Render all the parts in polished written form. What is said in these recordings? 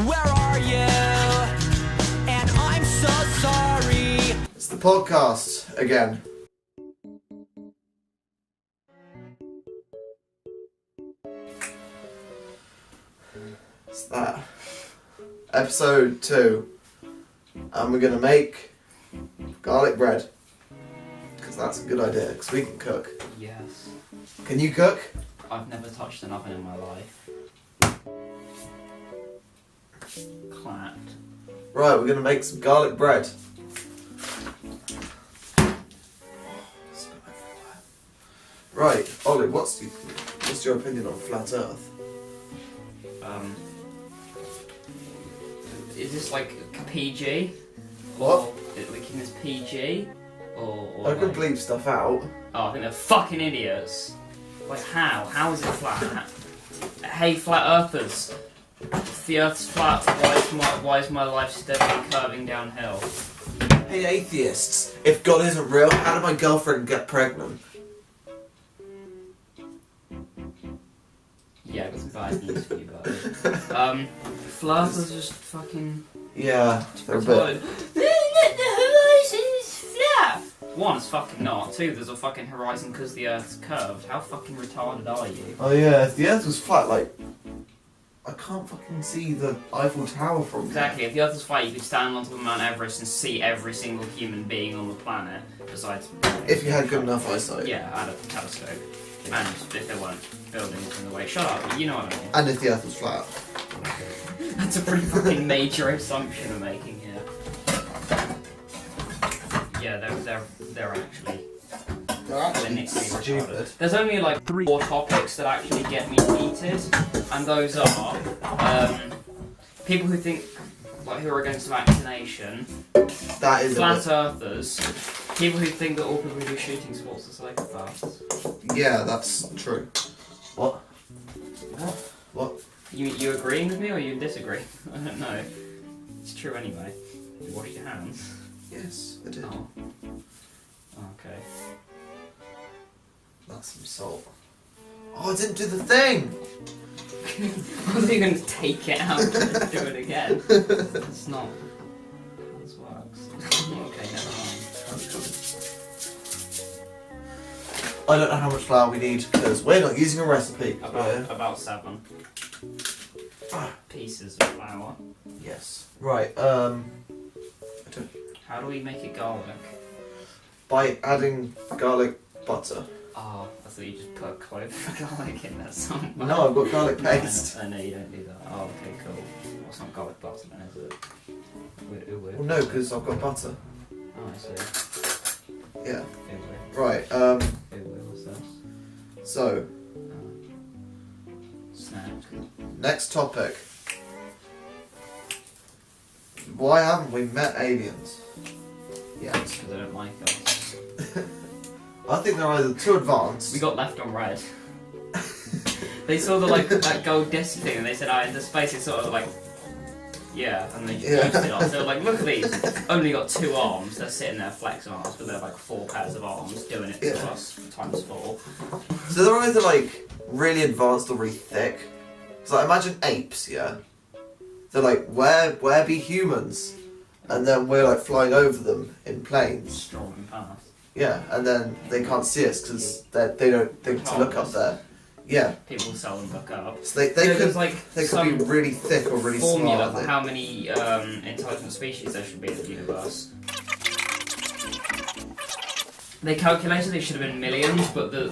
Where are you? And I'm so sorry. It's the podcast again. It's that. Episode 2. And we're gonna make garlic bread. Because that's a good idea, because we can cook. Yes. Can you cook? I've never touched an oven in my life. Clapped. Right, we're gonna make some garlic bread. Right, Ollie, what's your opinion on flat Earth? Is this like PG? What? Or like in this PG? Or I can like... bleep stuff out. Oh, I think they're fucking idiots. Like how? How is it flat? Hey, flat earthers. If the Earth's flat, why is my life steadily curving downhill? Hey atheists, if God isn't real, how did my girlfriend get pregnant? Yeah, I've got some bad news for you, buddy. Flat earthers just fucking... Yeah, they're a bit... One, it's fucking not. Two, there's a fucking horizon because the Earth's curved. How fucking retarded are you? Oh yeah, if the Earth was flat, like... I can't fucking see the Eiffel Tower from Exactly, there. if the Earth was flat, you could stand on top of Mount Everest and see every single human being on the planet, besides... If you had good enough eyesight. Yeah, I had a telescope. And if there weren't buildings in the way. Shut up, you know what I mean. And if the Earth was flat. That's a pretty fucking major assumption we're making here. Yeah, they're actually... They're actually clinically stupid. retarded. There's only like 4 topics that actually get me heated, and those are people who think, like, who are against vaccination, That is flat earthers, people who think that all people who do shooting sports are psychopaths. Yeah, that's true. What? What? You agreeing with me or you disagree? I don't know. It's true anyway. You wash your hands. Yes, I did. Oh. Okay. That's some salt. Oh, I didn't do the thing! Was he going to take it out and do it again? It's not how this works. Okay, never mind. I don't know how much flour we need because we're not using a recipe. About 7 pieces of flour. Yes. Right, How do we make it garlic? by adding garlic butter. Oh, I thought you just put a clove of garlic in there somewhere. No, I've got garlic No, paste. I know you don't do that. Oh, okay, cool. Well, it's not garlic butter then, is it? Well, no, because I've got butter. Oh, I see. Yeah. Ooh, Right, what's this? so, Snack. next topic. Why haven't we met aliens? Yeah, it's because I don't like us. I think they're either too advanced. We got left on red. They saw the that gold disc thing and they said, in the space it's sort of like, yeah, and they just used it off. They were like, look at these, only got 2 arms. They're sitting there flexing arms, but they're like 4 pairs of arms doing it to us times 4. So they're either like really advanced or really thick. So like, imagine apes, yeah? They're like, where be humans? And then we're like flying over them in planes. Strolling past. Yeah, and then they can't see us because they don't think to look up there. Yeah. People seldom look up. So they There's could be really thick or really formula smart. for how many intelligent species there should be in the universe. They calculated they should have been millions, but the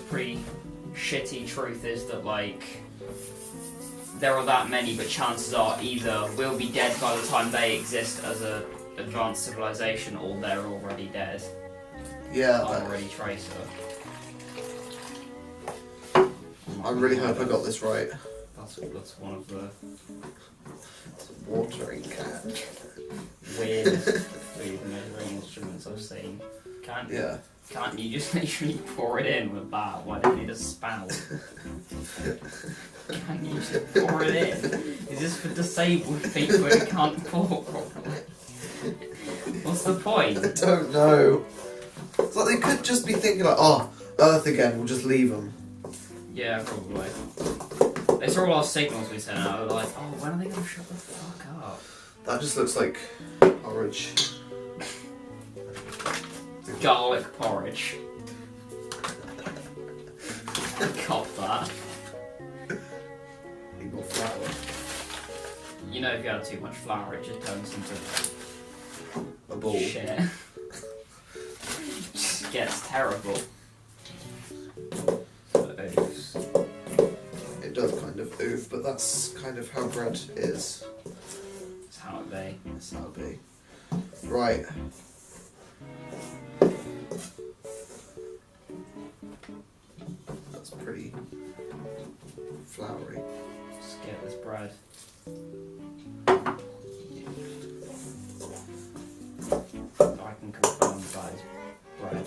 pretty shitty truth is that like there are that many, but chances are either we'll be dead by the time they exist as a advanced civilization, or they're already dead. Yeah. I'm already tracer. I really hope I got this right. That's one of the Watering can. weirdest food measuring instruments I've seen. Can't you just literally pour it in with that? Why do you need a spout? Can't you just pour it in? Is this for disabled people who can't pour properly? What's the point? I don't know. It's like they could just be thinking like, oh, Earth again, we'll just leave them. Yeah, probably. It's all our signals we send out. We're like, oh, when are they gonna shut the fuck up? That just looks like porridge. Garlic porridge. Cop that. Need more flour. You know, if you add too much flour, it just turns into A ball. shit. Just gets terrible. Oops. It does kind of oof, but that's kind of how bread is. That's how it be. That's how it be. Right. That's pretty floury. Just get this bread. I can confirm that is bread.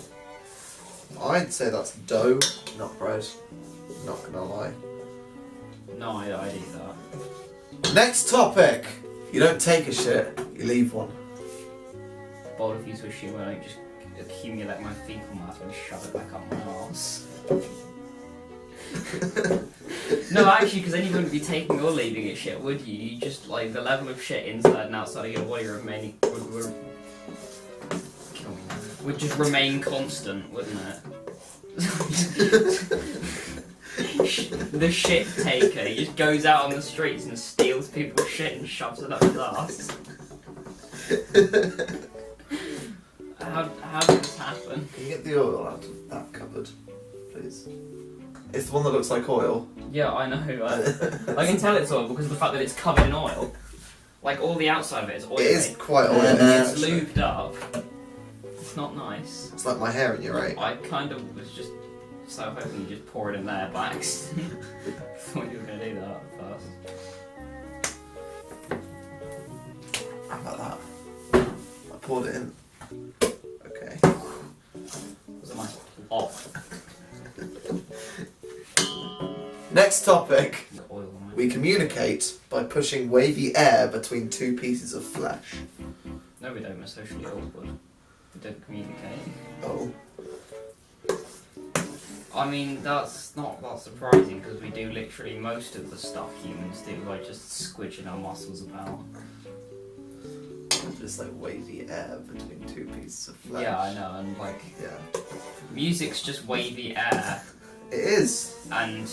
I'd say that's dough, not bread. Not gonna lie. No, I'd eat that. Next topic! You don't take a shit, you leave one. Bold of you to assume I don't just accumulate my fecal matter and shove it back up my arse. No, actually, because then you wouldn't be taking or leaving it shit, would you? You just, like, the level of shit inside and outside of your body would just remain constant, wouldn't it? The shit taker, he just goes out on the streets and steals people's shit and shoves it up his ass. How did this happen? Can you get the oil out of that cupboard, please? It's the one that looks like oil. Yeah, I know. I can tell it's oil because of the fact that it's covered in oil. Like, all the outside of it is oily. It is quite oily. It's actually. lubed up. It's not nice. It's like my hair in your right. I kind of was just so hoping you just pour it in there by accident. Thought you were going to do that first. How about that? I poured it in. Okay. It was a nice plop. Next topic. The oil on it. We communicate by pushing wavy air between two pieces of flesh. No, we don't. We're socially awkward. We don't communicate. Oh. I mean, that's not that surprising because we do literally most of the stuff humans do by just squidging our muscles about. Just like wavy air between two pieces of flesh. Yeah, I know, and like, Yeah. music's just wavy air, It is. and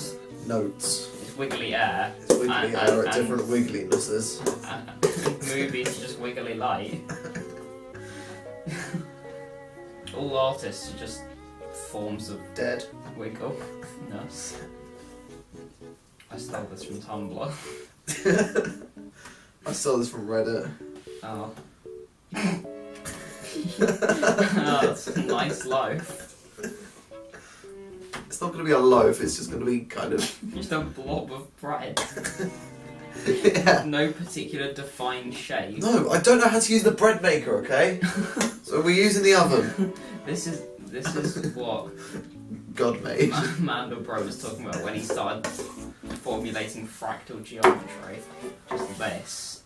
Notes. it's wiggly air. It's wiggly and, air and, at different wigglynesses. and movies are just wiggly light. All artists are just forms of Dead. wiggleness. I stole this from Tumblr. I saw this from Reddit. Oh. Oh, that's a nice loaf. It's not going to be a loaf, it's just going to be kind of... Just a blob of bread. Yeah. No particular defined shape. No, I don't know how to use the bread maker, okay? So we're using the oven. This is what God made. Mandel Bro was talking about when he started formulating fractal geometry. Just this.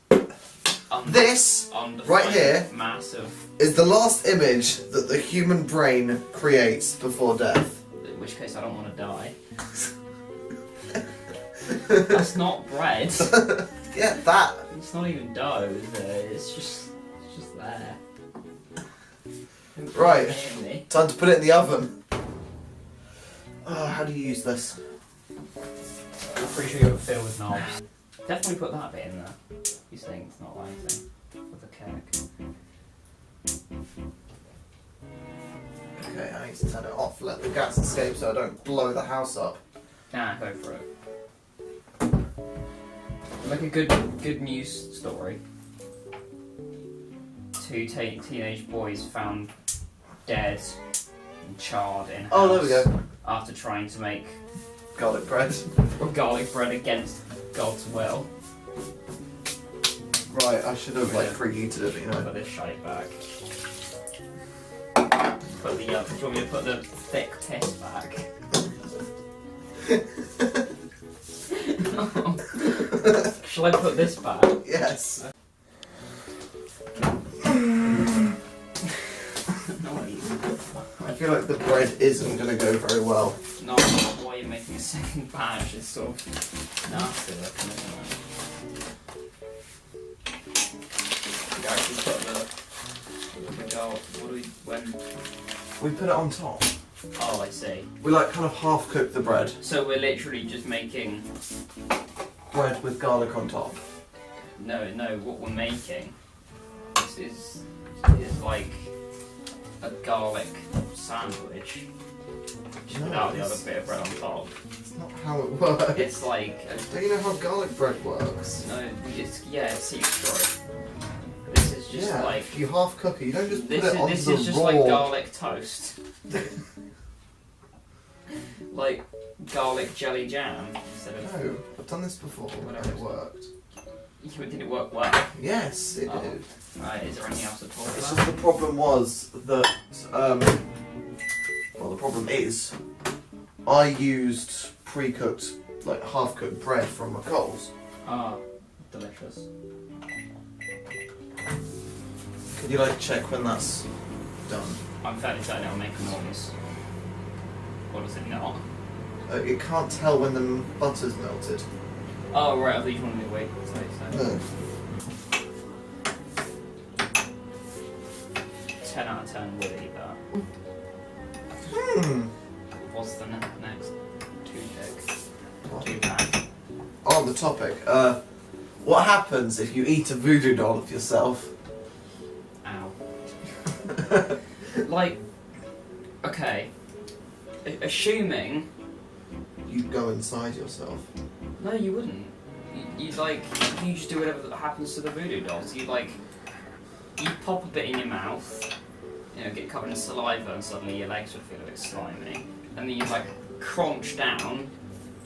This, Undefined right here, massive. is the last image that the human brain creates before death. In which case, I don't want to die. That's not bread. Yeah, that. It's not even dough, is it? It's just there. Don't Right. hear me. Time to put it in the oven. Oh, how do you use this? I'm pretty sure you have a fill with knobs. Definitely put that bit in there. You think it's not lighting with a keg. Okay, I need to turn it off, let the gas escape so I don't blow the house up. Nah, go for it. Like a good news story. Two teenage boys found dead and charred in house. Oh, there we go. After trying to make Garlic bread. garlic bread against God's will. Right, I should have like preheated it, but you know. Put this shite back. Put the do you want me to put the thick piss back? Shall I put this back? Yes. Nice. I feel like the bread isn't going to go very well. No, why you're making a second batch is sort of nasty looking, isn't it? You actually put the gold, when? We put it on top. Oh, I see. We like kind of half cook the bread. So we're literally just making... Bread with garlic on top. No, what we're making is like a garlic sandwich. Just without the other bit of bread on top. It's not how it works. It's like... Don't you know how garlic bread works? No, it's see through. This is just like you half cook it. You don't just put it on this the is just raw. like garlic toast, like garlic jelly jam instead of. No, I've done this before and it worked. Did it work well? Yes, it did. Right, is there anything else to talk It's about? just the problem was that well, the problem is I used pre-cooked, like half-cooked bread from McColl's. Ah, delicious. Can you like check when that's done? I'm fairly certain it'll make a noise. Or does it not? It can't tell when the butter's melted. Oh right, I thought you wanted me to wait. So. No. 10 out of 10 would eat that. What's the next two-pack? On the topic, what happens if you eat a voodoo doll of yourself? Ow. Like, okay, assuming... You'd go inside yourself. No, you wouldn't. You just do whatever happens to the voodoo dolls. You pop a bit in your mouth, you know, get covered in saliva, and suddenly your legs would feel a bit slimy. And then you'd crunch down,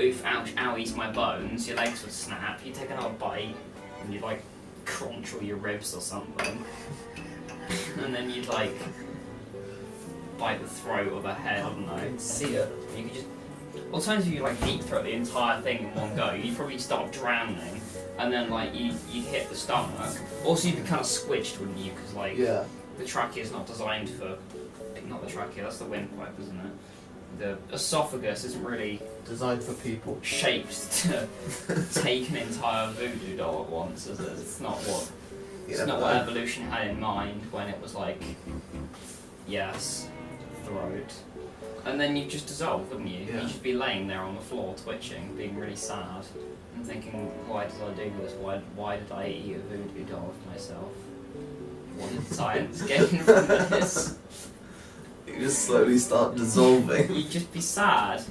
oof, ouch, owies my bones, your legs would snap, you take another bite, and you'd crunch all your ribs or something. And then you'd bite the throat or the head, I don't know. See it. You could just... Alternatively, you deep throat the entire thing in one go. You'd probably start drowning, and then you'd hit the stomach. Also, you'd be kind of squished, wouldn't you? Because Yeah. the trachea is not designed for... Not the trachea, that's the windpipe, isn't it? The esophagus isn't really Designed for people. shaped to take an entire voodoo doll at once, is it? It's not what... It's not what evolution had in mind when it was yes, throat. And then you'd just dissolve, wouldn't you? Yeah. You'd just be laying there on the floor, twitching, being really sad, and thinking, why did I do this? Why did I eat a voodoo doll of myself? What did science gain from this? You just slowly start dissolving. You'd just be sad.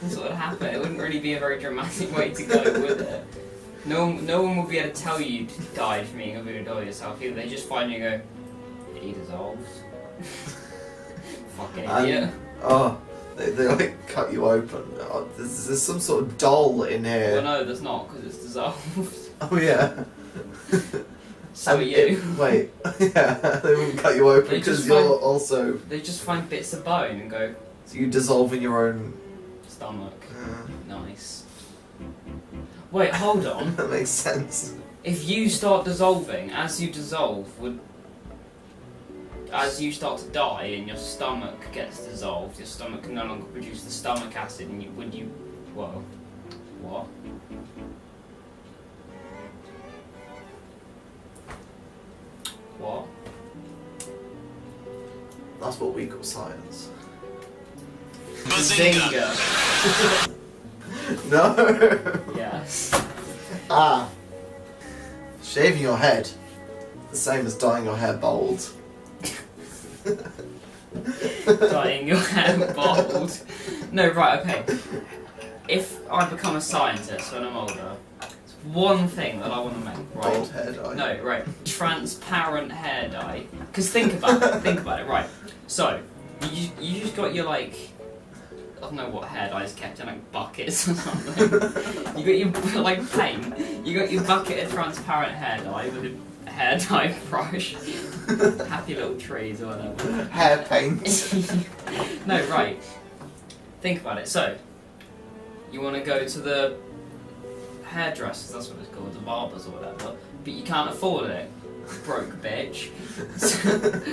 That's what would happen. It wouldn't really be a very dramatic way to go with it. No one would be able to tell you died from eating a voodoo doll yourself either. They just find you and go, he dissolves. Fucking idiot. Oh, they cut you open. Oh, there's some sort of doll in here. Well, no, there's not, because it's dissolved. Oh yeah. So are you. Wait, yeah, they wouldn't cut you open because you're also... They just find bits of bone and go... So you dissolve in your own... Stomach. Nice. Wait, hold on. That makes sense. If you start dissolving, as you dissolve, as you start to die and your stomach gets dissolved, your stomach can no longer produce the stomach acid, and well, what? What? That's what we call science. Bazinga! No! Yes. Shaving your head. The same as dyeing your hair bald. Dyeing your hair bald. No, right, okay. If I become a scientist when I'm older, it's one thing that I want to make, right? Bald hair dye. No, right. Transparent hair dye. Because think about it, right. So, you just got your I don't know what hair dye is kept in buckets or something. You got your paint. You got your bucket of transparent hair dye with a hair dye brush. Happy little trees or whatever. Hair paint. No, right. Think about it. So, you want to go to the hairdressers, that's what it's called, the barbers or whatever, but you can't afford it. Broke bitch.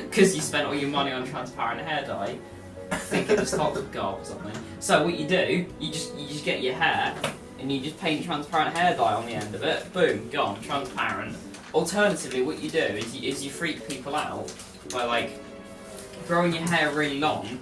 Because you spent all your money on transparent hair dye. think it just starts with gold or something. So what you do, you just get your hair and you just paint transparent hair dye on the end of it. Boom, gone, transparent. Alternatively, what you do is you freak people out by like growing your hair really long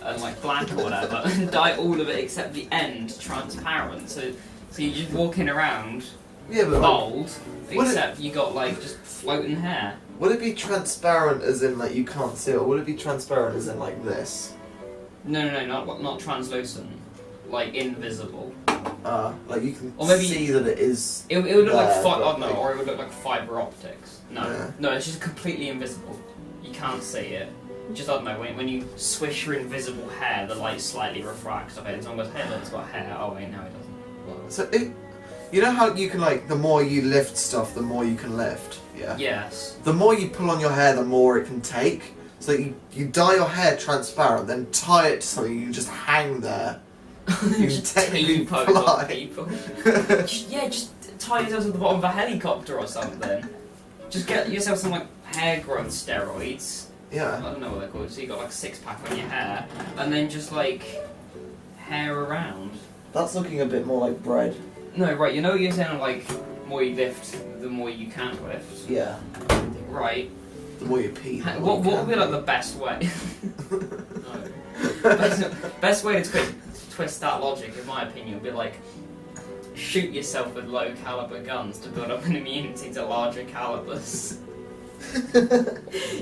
and like black or whatever, and dye all of it except the end transparent. So you're just walking around bald, except you got like just floating hair. Would it be transparent as in like you can't see it, or would it be transparent as in like this? No, not translucent, like invisible. Like you can Or maybe see that it is. It would look like but, I don't know, or it would look like fibre optics. No, it's just completely invisible. You can't see it. Just I don't know, when you swish your invisible hair, the light slightly refracts off it, and someone goes, "Hey, look, it's got hair." Oh wait, no, it doesn't. Well, So you know how you can like the more you lift stuff, the more you can lift. Yeah. yes. The more you pull on your hair, the more it can take. So you dye your hair transparent, then tie it to something. You can just hang there. You just technically T-pose on fly. people. Just tie yourself to the bottom of a helicopter or something. Just get yourself some like hair growth steroids. I Yeah. don't know what they're called. So you got like 6-pack on your hair, and then just like hair around. That's looking a bit more like bread. No, right. You know what you're saying. Like, the more you lift, the more you can lift. Yeah. Right. The more you pee. the more What you would can be like the best way? No. Best way to twist that logic, in my opinion, would be like shoot yourself with low caliber guns to build up an immunity to larger calibers.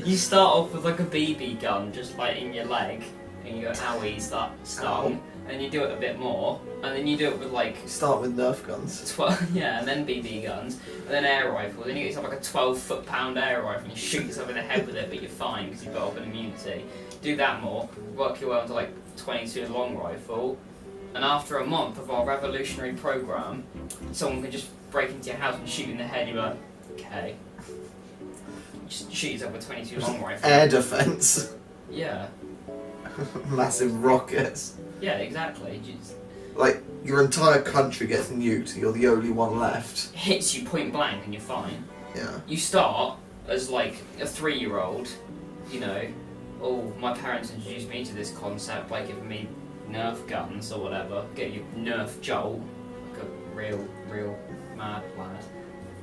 You start off with like a BB gun, just like in your leg, and you go owie, start stung, and you do it a bit more, and then you do it with like Start with Nerf guns. 12, yeah, and then BB guns, and then air rifles. Then you get yourself like a 12-foot-pound air rifle, and you shoot yourself in the head with it, but you're fine because you've got up an immunity. Do that more, work your way onto like 22 long rifle, and after a month of our revolutionary program, someone can just break into your house and shoot you in the head. You're like, okay, just shoot yourself with 22 long rifle. Air defense. Yeah, Massive rockets. yeah, exactly. Just Like your entire country gets nuked, and you're the only one left. hits you point blank, and you're fine. Yeah. You start as like a 3-year-old, you know, oh, my parents introduced me to this concept by giving me Nerf guns or whatever, get you Nerf Jolt, like a real mad lad,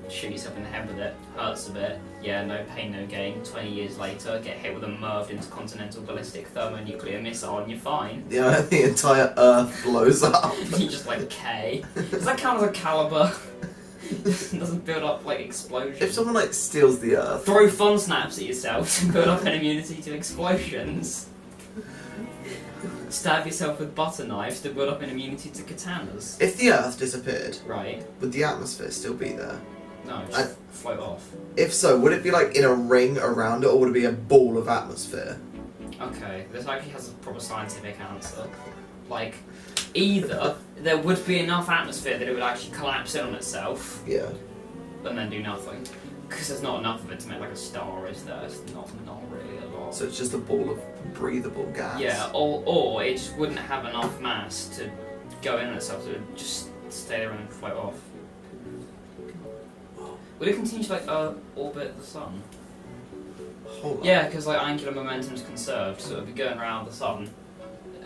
shoot yourself in the head with it, hurts a bit, yeah, no pain, no gain, 20 years later, get hit with a MIRV intercontinental ballistic thermonuclear missile and you're fine. Yeah, the entire Earth blows up. You just like K. Does that count as a caliber? It doesn't build up like explosions. If someone like steals the Earth, Throw fun snaps at yourself to build up an immunity to explosions. Stab yourself with butter knives to build up an immunity to katanas. if the Earth disappeared, Right. would the atmosphere still be there? No, just float off. If so, would it be like in a ring around it, or would it be a ball of atmosphere? Okay, this actually has a proper scientific answer. Like, either there would be enough atmosphere that it would actually collapse in on itself Yeah. and then do nothing. Because there's not enough of it to make like a star, is there? It's not really a lot. So it's just a ball of breathable gas. Yeah, or it just wouldn't have enough mass to go in on itself, so it would just stay there and float off. Would it continue to like orbit the sun? Hold on. Yeah, because like angular momentum is conserved, so it would be going around the sun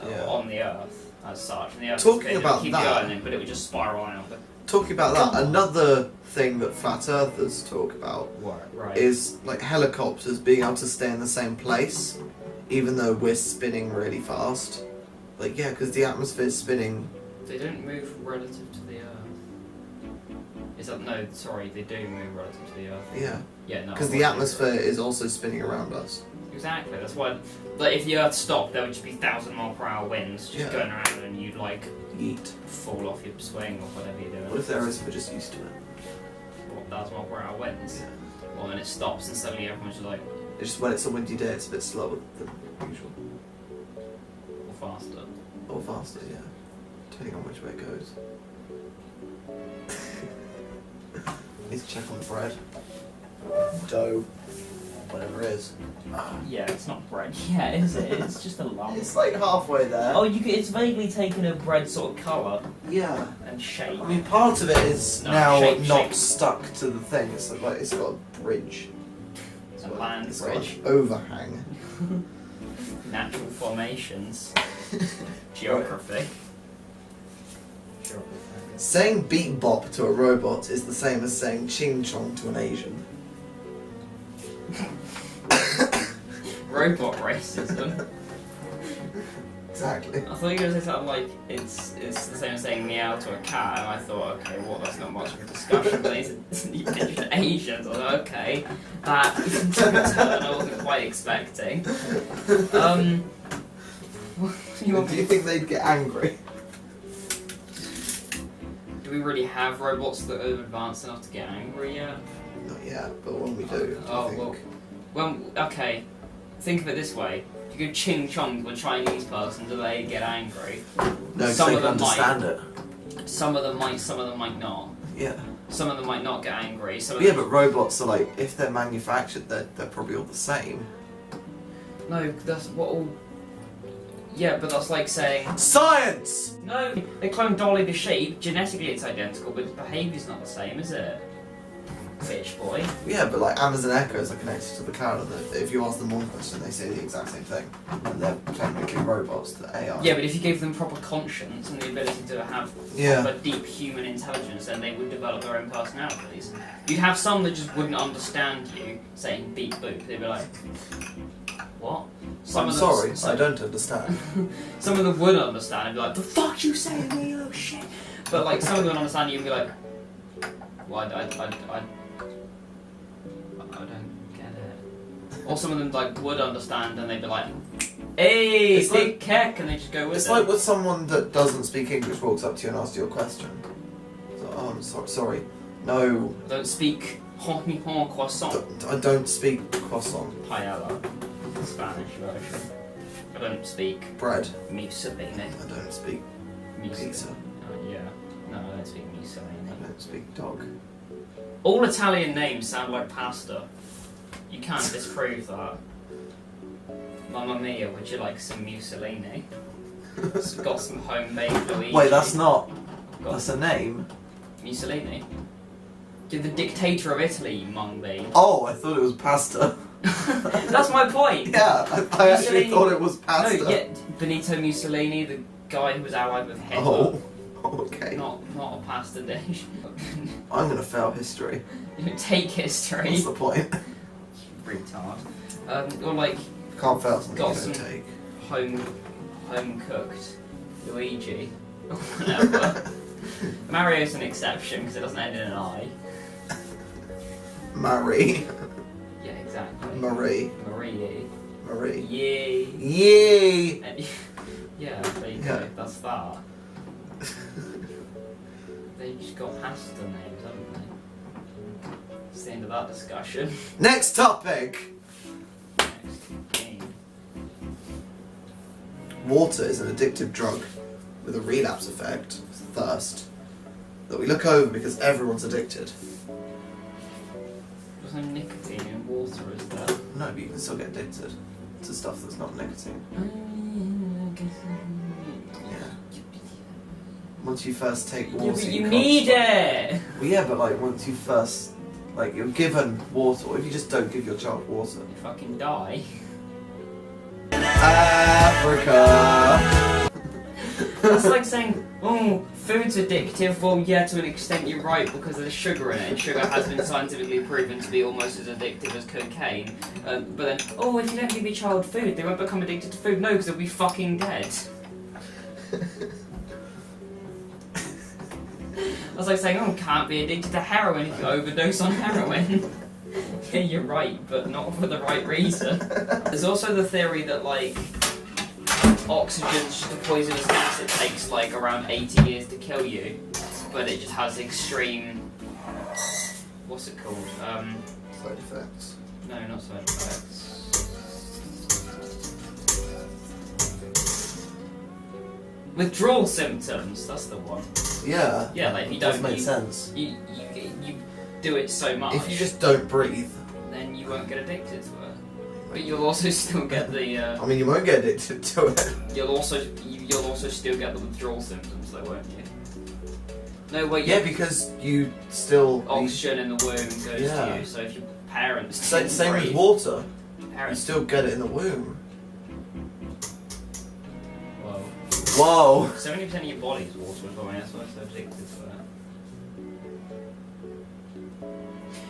Yeah. on the Earth as such, and the Earth Talking would spin, about keep that- going, but it would just spiral out. Talking about that, another thing that flat earthers talk about Right. is like helicopters being able to stay in the same place, even though we're spinning really fast. Like, yeah, because the atmosphere's spinning. They don't move relative to the Earth. Is that no? Sorry, they do move relative to the Earth. Yeah. Yeah, no. Because the atmosphere is also spinning around us. Exactly. That's why. Like, if the Earth stopped, there would just be 1,000-mile-per-hour winds just Yeah. going around, and you'd like Yeet. fall off your swing or whatever you're doing. What if there is, we're just used to it? What 1,000-mile-per-hour winds? Yeah. Well, then it stops, and suddenly everyone's just like, It's just when it's a windy day, it's a bit slower than usual. or faster. Or faster, yeah. Depending on which way it goes. Need to check on the bread. Dough. Whatever it is. Yeah, it's not bread. Yeah, is it? It's just a lump. It's like halfway there. Oh, it's vaguely taken a bread sort of colour Yeah. and shape. I mean, part of it is No, now shape, not shape. stuck to the thing. It's like it's got a bridge. A land It's bridge. got an overhang. Natural formations. Geography. Saying beat bop to a robot is the same as saying ching chong to an Asian. Robot racism. Exactly. I thought you were going to say something like it's the same as saying meow to a cat, and I thought, okay, well, that's not much of a discussion, but you mentioned Asians. I was like, okay, that took a turn I wasn't quite expecting. Do you think they'd get angry? Do we really have robots that are advanced enough to get angry yet? Not yet, but when we do, Oh, I think... well, okay. Think of it this way: if you go ching chong to a Chinese person, do they get angry? No, Some they of can them understand it. Some of them might, some of them might not. Yeah. Some of them might not get angry. Some of Yeah, them... but robots are like, if they're manufactured, they're probably all the same. No, that's what all. Yeah, but that's like saying Science! no. They clone Dolly the sheep. Genetically, it's identical, but its behaviour's not the same, is it? Bitch boy. Yeah, but like Amazon Echoes are connected to the cloud, and if you ask them one question, they say the exact same thing. And they're technically robots, the AI. Yeah, but if you gave them proper conscience and the ability to have proper deep human intelligence, then they would develop their own personalities. You'd have some that just wouldn't understand you saying beep boop. They'd be like, what? I'm sorry, I don't understand. Some of them would understand and be like, the fuck you saying to me, oh shit. But like some of them would understand you and be like, well, I don't get it. Or some of them like would understand and they'd be like, hey, It's big keck, and they just go with It's it. like when someone that doesn't speak English walks up to you and asks you a question. So, oh, I'm sorry. No, Don't speak honky honk croissant. I don't speak croissant. Paella. Spanish version. I don't speak Bread. Mussolini. I don't speak pizza. Yeah. No, I don't speak Mussolini. I don't speak dog. All Italian names sound like pasta. You can't disprove that. Mamma mia, would you like some Mussolini? Got some homemade Luigi. Wait, that's not. Got That's a name. Mussolini. You're the dictator of Italy, you mung bean. Oh, I thought it was pasta. That's my point. Yeah, I actually Mussolini- thought it was pasta. No, yeah, Benito Mussolini, the guy who was allied with Hitler. Oh, okay. Not a pasta dish. I'm gonna fail history. You don't take history. What's the point? Retard. Or like Can't fail something Got you don't some- take. home cooked Luigi. Or whatever. Mario's an exception because it doesn't end in an I. Marie. Yeah, exactly. Marie. Marie. Marie. Yay. Yay! And, yeah, there you Yeah. go. That's that. They just got pasta names, haven't they? That's the end of that discussion. Next topic! Next game. Water is an addictive drug with a relapse effect, thirst, that we look over because everyone's addicted. There's no nicotine in water, is there? No, but you can still get addicted to stuff that's not nicotine. Yeah. Once you first take Yeah, water, but you can't need stop. it! Well, yeah, but like once you first, like you're given water, or if you just don't give your child water. You fucking die. Africa. That's like saying, oh, food's addictive. Well, yeah, to an extent you're right because there's sugar in it, and sugar has been scientifically proven to be almost as addictive as cocaine. But then, oh, if you don't give your child food, they won't become addicted to food. No, because they'll be fucking dead. That's like saying, oh, can't be addicted to heroin if you overdose on heroin. Yeah, you're right, but not for the right reason. There's also the theory that, like, oxygen's just a poisonous gas. It takes, like, around 80 years to kill you, but it just has extreme... What's it called? Side effects. No, not side effects. Withdrawal symptoms, that's the one. Yeah. Yeah, like, if you Does don't... make you, sense. You do it so much... If you just don't breathe. then you won't get addicted to it. But you'll also still get the. I mean, you won't get addicted to it. You'll also still get the withdrawal symptoms, though, won't you? No, wait. Yeah, because you still. Oxygen in the womb goes Yeah. to you. So if your parents Same didn't with breathe, water. You parents. still get it in the womb. Whoa. 70% of your body's water as well, that's why it's so addicted to it.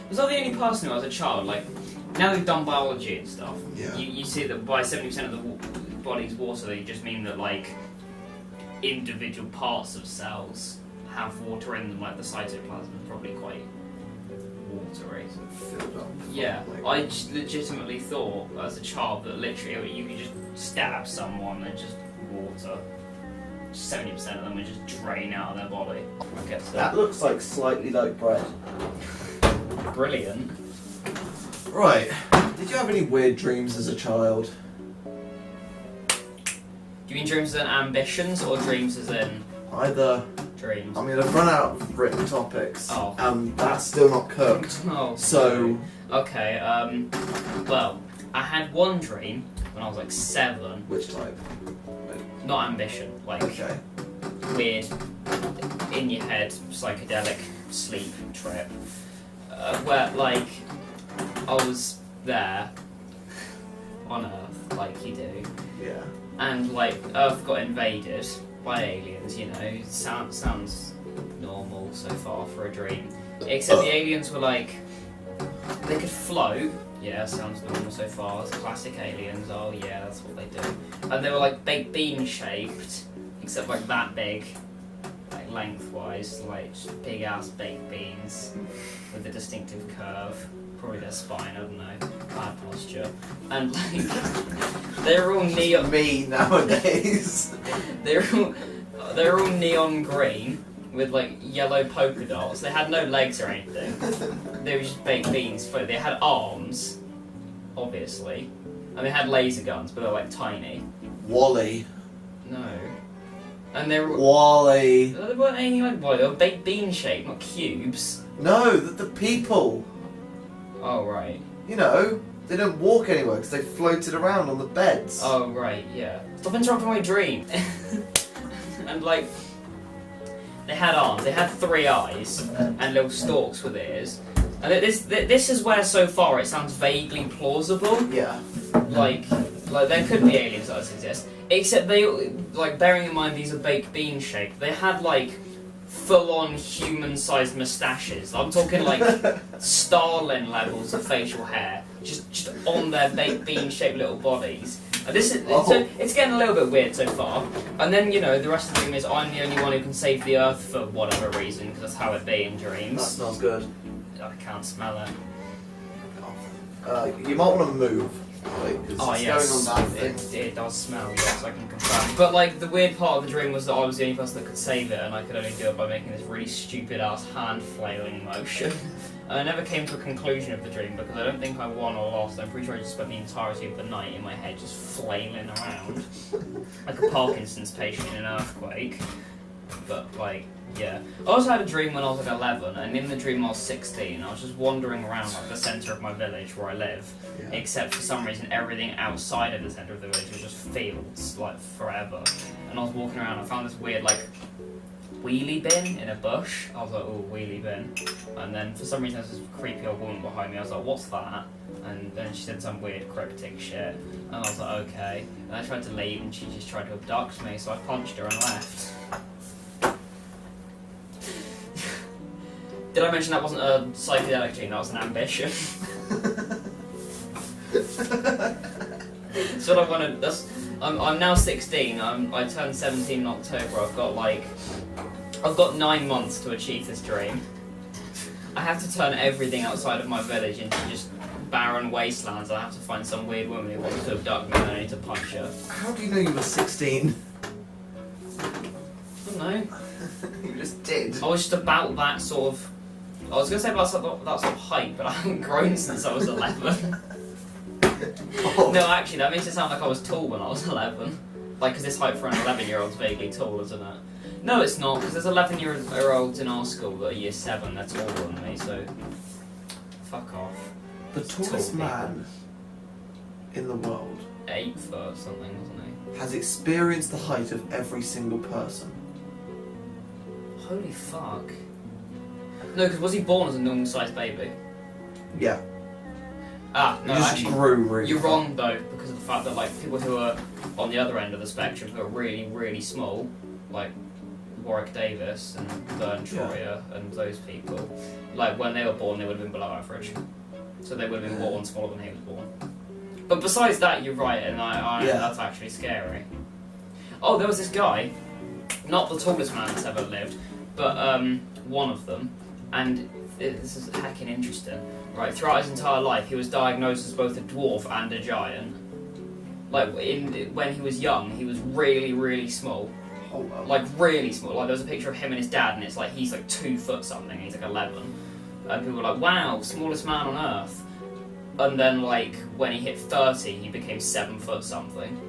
Was I the only person who, as a child, like, now we've done biology and stuff, Yeah. you see that by 70% of the body's water, you just mean that, like, individual parts of cells have water in them, like the cytoplasm is probably quite watery. Filled up. Yeah, Like- I just legitimately thought as a child that literally you could just stab someone and just water. 70% of them would just drain out of their body. I guess That looks like slightly like bread. brilliant. Right. Did you have any weird dreams as a child? Do you mean dreams as in ambitions or dreams as in Either. dreams? I mean, I've run out of written topics. Oh. And that's still not cooked. Oh, So. okay, well, I had one dream when I was like 7, Which type? not ambition, like Okay. weird, in your head, psychedelic sleep trip, where like I was there on Earth, like you do, Yeah. and like Earth got invaded by aliens. You know, sounds normal so far for a dream, except the aliens were like they could float. Yeah, sounds normal so far. It's classic aliens. Oh yeah, that's what they do. And they were like baked bean shaped, except like that big, like lengthwise, like just big ass baked beans with a distinctive curve. Probably their spine. I don't know. Bad posture. And like they're all neon. Me nowadays. They're all neon green with like yellow polka dots. They had no legs or anything. They were just baked beans. They had arms, obviously, and they had laser guns, but they're like tiny. Wally. No, and they were. Wally. They weren't anything like boy. They were baked bean shaped, not cubes. No, the people. Oh right. You know, they don't walk anywhere because they floated around on the beds. Oh right. Yeah. Stop interrupting my dream. And like. They had arms, they had 3 eyes, and little stalks with ears. And this is where, so far, it sounds vaguely plausible. Yeah. Like there could be aliens that exist. Except they, like, bearing in mind these are baked bean shaped, they had, like, full-on human-sized moustaches. I'm talking, like, Stalin levels of facial hair. Just on their baked bean shaped little bodies. And this is so it's getting a little bit weird so far. And then, you know, the rest of the dream is I'm the only one who can save the Earth for whatever reason, because that's how it be in That dreams. smells good. I can't smell it. You might want to move. Like, 'cause Oh it's yes, going on that thing. it does smell. Yes, I can confirm. But like the weird part of the dream was that I was the only person that could save it, and I could only do it by making this really stupid ass hand flailing motion. And I never came to a conclusion of the dream because I don't think I won or lost. I'm pretty sure I just spent the entirety of the night in my head just flailing around like a Parkinson's patient in an earthquake. But like, yeah. I also had a dream when I was like 11, and in the dream I was 16. I was just wandering around like the centre of my village where I live, Yeah. except for some reason everything outside of the centre of the village was just fields, like forever. And I was walking around, I found this weird like wheelie bin in a bush. I was like, oh, wheelie bin. And then for some reason there's this creepy old woman behind me. I was like, what's that? And then she said some weird cryptic shit. And I was like, okay. And I tried to leave and she just tried to abduct me, so I punched her and left. Did I mention that wasn't a psychedelic dream, that was an ambition? That's what I wanted. I'm now 16. I turned 17 in October. I've got 9 months to achieve this dream. I have to turn everything outside of my village into just barren wastelands. I have to find some weird woman who wants to abduct me and I need to punch her. How do you know you were 16? I don't know. You just did. I was just about that sort of. I was going to say about that sort of height, but I haven't grown since I was 11. Oh. No, actually, that makes it sound like I was tall when I was 11. Like, because this height for an 11-year-old's vaguely tall, isn't it? No, it's not, because there's 11-year-olds in our school that are year 7 that's taller than me, so. Fuck off. The Tall tallest people. man in the world 8 foot or something, wasn't has experienced the height of every single person. he? Holy fuck. No, because was he born as a normal-sized baby? Yeah. No, You just actually, grew really you're fast. wrong though, because of the fact that like people who are on the other end of the spectrum, who are really, really small, like Warwick Davis and Vern Troyer and those people, like when they were born, they would have been below average. So they would have been born smaller than he was born. But besides that, you're right, and that's actually scary. Oh, there was this guy, not the tallest man that's ever lived, but one of them, and this is heckin' interesting. Right, throughout his entire life, he was diagnosed as both a dwarf and a giant. Like when he was young, he was really, really small. Oh, wow. Like really small. Like there was a picture of him and his dad, and it's like he's like 2 foot something, and he's like 11, and people were like, "Wow, smallest man on earth." And then like when he hit 30, he became 7 foot something.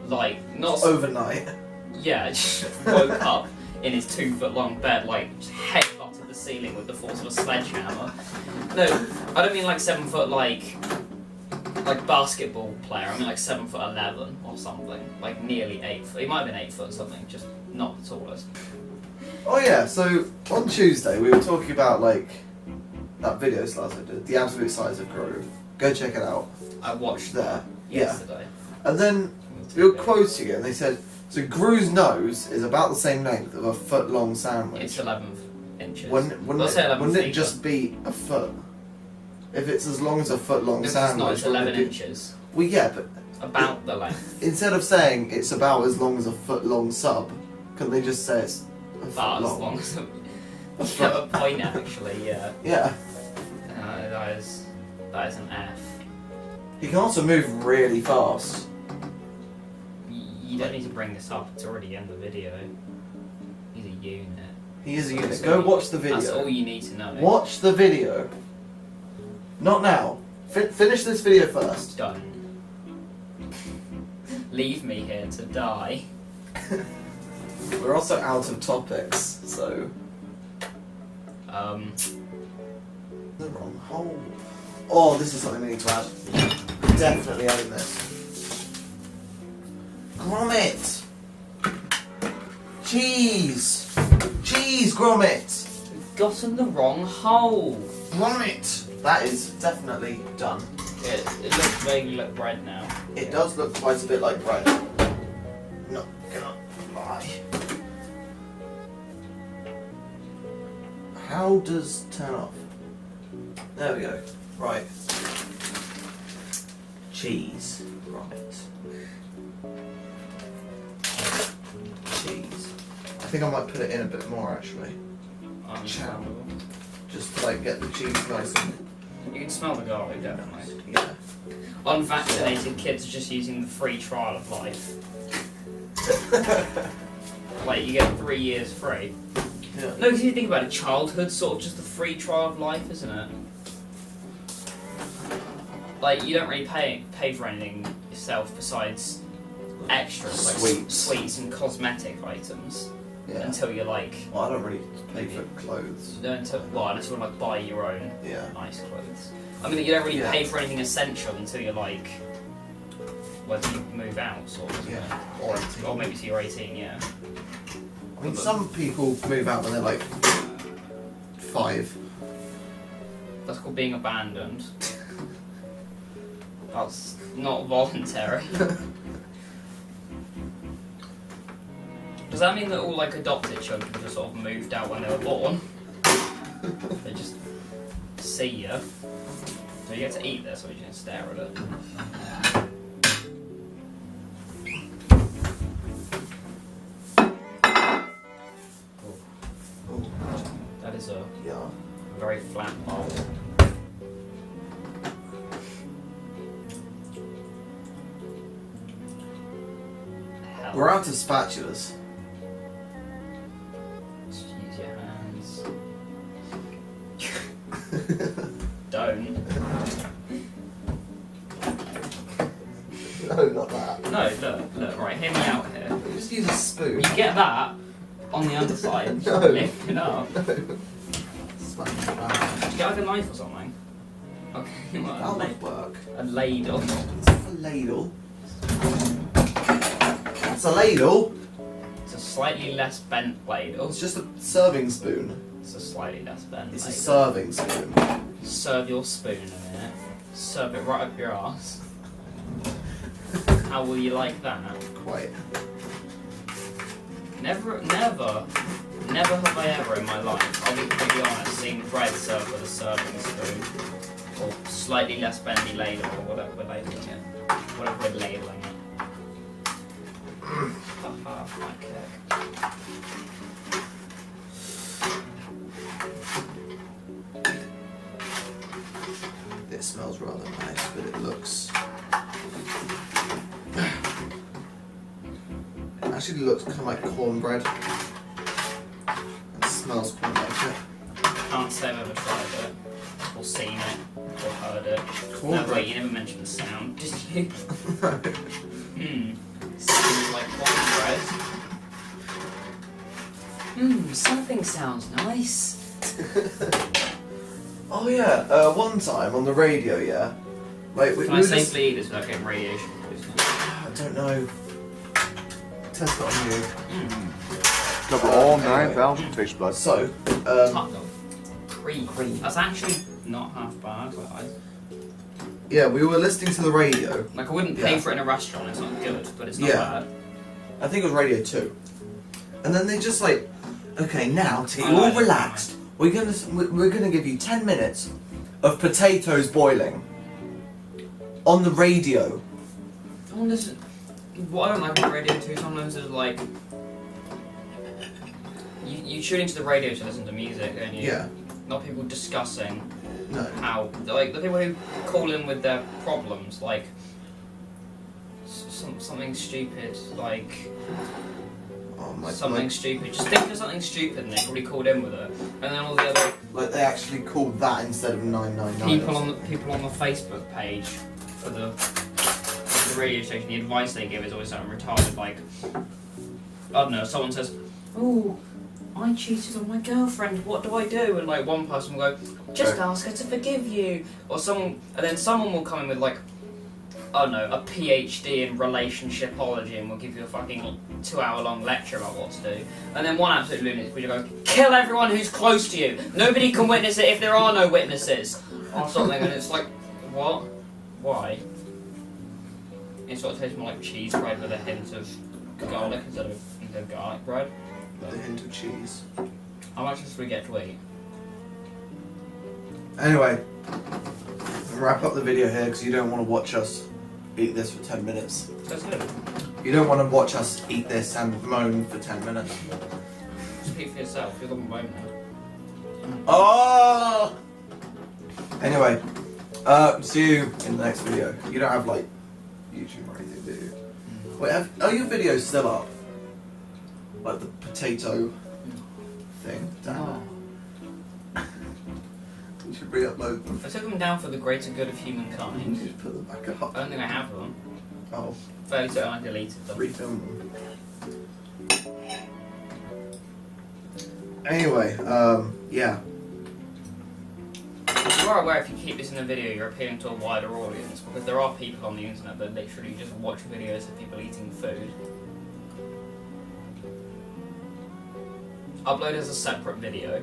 Like not overnight. Yeah, just woke up in his 2 foot long bed, like just headbutted the ceiling with the force of a sledgehammer. No, I don't mean like 7 foot like basketball player. I mean like 7'11" or something, like nearly 8 foot. He might have been 8 foot something, just not the tallest. Oh yeah, so on Tuesday we were talking about like that video slice I did, the absolute size of Gru. Go check it out. I watched There. that yesterday. And then we were quoting it and they said, so Gru's nose is about the same length of a foot long sandwich. It's 11 inches. Wouldn't it just be a foot? If it's as long as a foot long It's sandwich. not, it's 11 wouldn't it be- inches. Well yeah, but About the length. instead of saying it's about as long as a foot long sub, can they just say it's a foot About as long? long as you have a point actually, yeah. Yeah. That is an F. He can also move really fast. You don't need to bring this up, it's already in the video. He's a unit. He is a unit. Go watch the video. That's all you need to know. Watch the video. Not now. Finish this video first. Done. Leave me here to die. We're also out of topics, so. The wrong hole. Oh, this is something we need to add. Definitely adding this. Grommet! Cheese! Cheese, Grommet! We've gotten the wrong hole. Grommet! That is definitely done. It looks vaguely like bread now. It does look quite a bit like bread. Not gonna lie. How does turn off? There we go. Right. Cheese. Right. Cheese. I think I might put it in a bit more actually. Understandable. Just to like get the cheese nice and You can smell the garlic, definitely. yeah. Unvaccinated kids are just using the free trial of life. Like, you get 3 years free. Yeah. No, because you think about it, childhood's sort of just a free trial of life, isn't it? Like, you don't really pay for anything yourself besides extras, like sweets and cosmetic items. Yeah. Until you're like... Well, I don't really pay for clothes. unless you want to like buy your own nice clothes. I mean, you don't really pay for anything essential until you're like... whether you move out, sort of. Yeah. Or maybe till you're 18, yeah. I mean, some people move out when they're like 5. That's called being abandoned. That's not voluntary. Does that mean that all like adopted children just sort of moved out when they were born? They just see you. Do you get to eat this or you just stare at it? That is a very flat bowl. Hell. We're out of spatulas. Just use your hands. Don't. No, not that. No, look, right, hear me out here. Just use a spoon. You get that on the underside, No. lift it up. Spatula. Did you get like a knife or something? Okay, well, That would work. a ladle. It's a ladle. It's a ladle. It's a slightly less bent ladle. It's just a serving spoon. It's a slightly less bent It's a ladle. serving spoon. Serve your spoon in it. serve it right up your ass. How will you like that? Quite. Never have I ever in my life, I'll be completely honest, seen bread served with a serving spoon. Or slightly less bendy ladle, or whatever we're labeling it. Whatever we're labeling it. Haha, my cake. It smells rather nice, but it looks... It actually looks kind of like cornbread. It smells quite like it. Can't say I've ever tried it, or seen it, or heard it. Cornbread. No, wait, you never mentioned the sound, did you? Sounds like cornbread. Something sounds nice. Oh yeah, one time on the radio, yeah. Like we Can I were safely eat this without getting radiation poisoning? I don't know. Test it on you. Cover all Anyway. 9,000 taste buds. So, Cream. That's actually not half bad. yeah, we were listening to the radio. Like I wouldn't pay Yeah. for it in a restaurant. It's not good, but it's not Yeah. bad. I think it was Radio 2. And then they just like, okay, now to get I you all like it. relaxed, we're gonna give you 10 minutes of potatoes boiling on the radio. Oh, listen. What I don't like about radio too sometimes is like you tune into the radio to listen to music, don't you? Yeah. Not people discussing No. how, like the people who call in with their problems, like something stupid, like Oh my something god. stupid. Just think of something stupid, and they probably called in with it, and then all the other Like they actually called that instead of 999. people on the Facebook page for the radio station, the advice they give is always something retarded, like I don't know, someone says, "Oh, I cheated on my girlfriend. What do I do?" And like one person will go, "Just ask her to forgive you," or someone, and then someone will come in with like, I don't know, a PhD in relationshipology, and will give you a fucking 2-hour-long lecture about what to do. And then one absolute lunatic will go, "Kill everyone who's close to you. Nobody can witness it if there are no witnesses," or something. And it's like, what? Why? It sort of tastes more like cheese bread with a hint of garlic instead of garlic bread. With a hint of cheese. How much does we get to eat? Anyway, we'll wrap up the video here because you don't want to watch us eat this for 10 minutes. That's good. You don't want to watch us eat this and moan for 10 minutes. Speak for yourself. You're the one now. Oh! Anyway, see you in the next video. You don't have like YouTube or anything, do you? Wait, are your videos still up? Like the potato thing? Damn it. You should re-upload them. I took them down for the greater good of You humankind. should put them back I up. don't think I have them. Oh, Fairly certain I deleted them. refilm them. Anyway, yeah. You are aware if you keep this in a video, you're appealing to a wider audience, because there are people on the internet that literally just watch videos of people eating food. Upload as a separate video.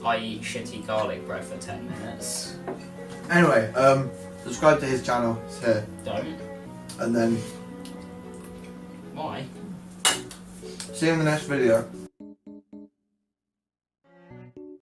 I eat shitty garlic bread for 10 minutes. Anyway, subscribe to his channel. It's here. Don't. And then Why? see you in the next video.